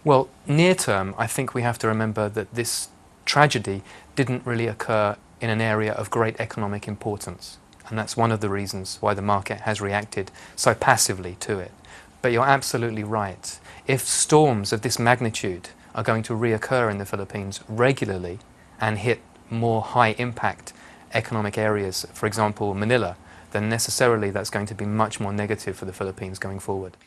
Well, near term, I think we have to remember that this tragedy didn't really occur in an area of great economic importance. And that's one of the reasons why the market has reacted so passively to it. But you're absolutely right. If storms of this magnitude are going to reoccur in the Philippines regularly and hit more high impact economic areas, for example Manila, then necessarily that's going to be much more negative for the Philippines going forward.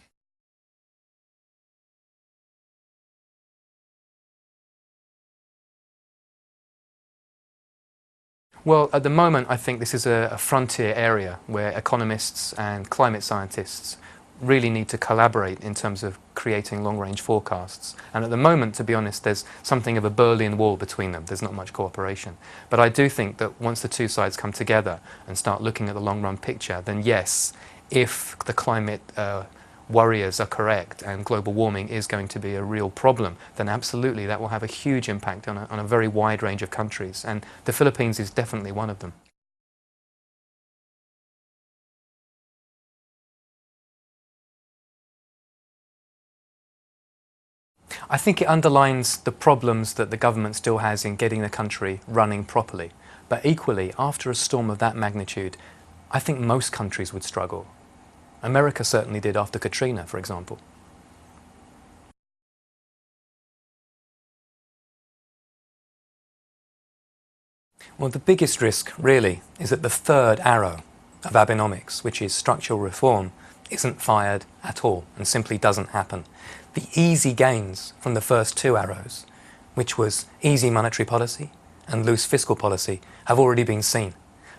Well, at the moment, I think this is a frontier area where economists and climate scientists really need to collaborate in terms of creating long-range forecasts. And at the moment, to be honest, there's something of a Berlin Wall between them. There's not much cooperation. But I do think that once the two sides come together and start looking at the long-run picture, then yes, if the climate worriers are correct and global warming is going to be a real problem, then absolutely that will have a huge impact on a very wide range of countries. And the Philippines is definitely one of them. I think it underlines the problems that the government still has in getting the country running properly. But equally, after a storm of that magnitude, I think most countries would struggle. America certainly did after Katrina, for example. Well, the biggest risk, really, is that the third arrow of Abenomics, which is structural reform, isn't fired at all and simply doesn't happen. The easy gains from the first two arrows, which was easy monetary policy and loose fiscal policy, have already been seen.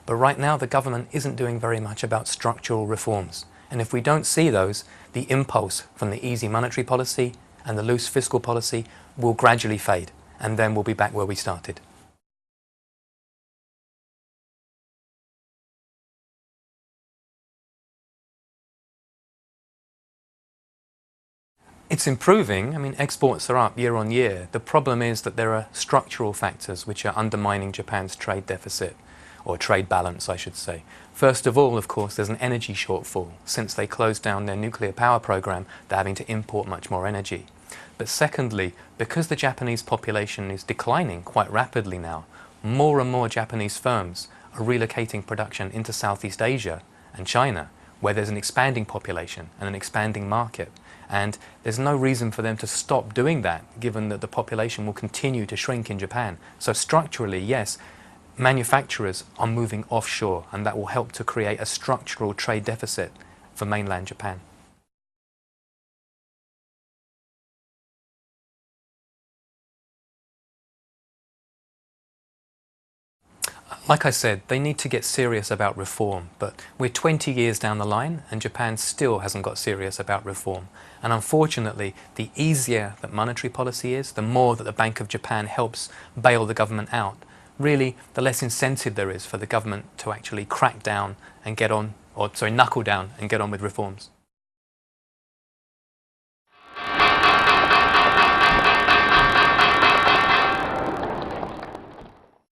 But right now the government isn't doing very much about structural reforms. And if we don't see those, the impulse from the easy monetary policy and the loose fiscal policy will gradually fade, and then we'll be back where we started. It's improving. I mean, exports are up year on year. The problem is that there are structural factors which are undermining Japan's trade deficit, or trade balance, I should say. First of all, of course, there's an energy shortfall. Since they closed down their nuclear power program, they're having to import much more energy. But secondly, because the Japanese population is declining quite rapidly now, more and more Japanese firms are relocating production into Southeast Asia and China, where there's an expanding population and an expanding market. And there's no reason for them to stop doing that, given that the population will continue to shrink in Japan. So structurally, yes, manufacturers are moving offshore, and that will help to create a structural trade deficit for mainland Japan. Like I said, they need to get serious about reform, but we're 20 years down the line and Japan still hasn't got serious about reform. And unfortunately, the easier that monetary policy is, the more that the Bank of Japan helps bail the government out, really the less incentive there is for the government to actually crack down and get on, or sorry, knuckle down and get on with reforms.